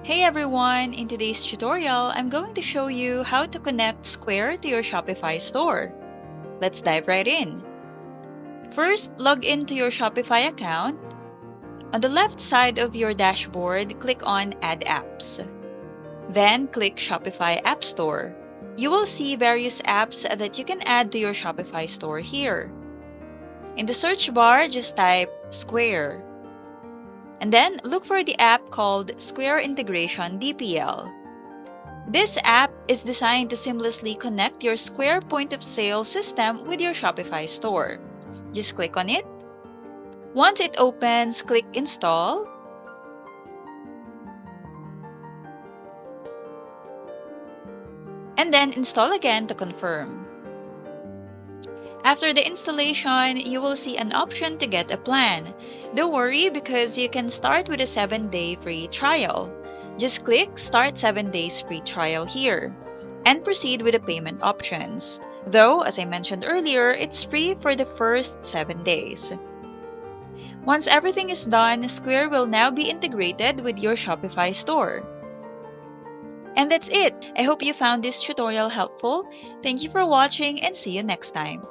Hey everyone! In today's tutorial, I'm going to show you how to connect Square to your Shopify store. Let's dive right in. First, log into your Shopify account. On the left side of your dashboard, click on Add Apps. Then click Shopify App Store. You will see various apps that you can add to your Shopify store here. In the search bar, just type Square. And then look for the app called Square Integration DPL. This app is designed to seamlessly connect your Square point-of-sale system with your Shopify store. Just click on it. Once it opens, click Install. And then install again to confirm. After the installation, you will see an option to get a plan. Don't worry because you can start with a 7-day free trial. Just click Start 7 Days Free Trial here and proceed with the payment options. Though, as I mentioned earlier, it's free for the first 7 days. Once everything is done, Square will now be integrated with your Shopify store. And that's it! I hope you found this tutorial helpful. Thank you for watching and see you next time.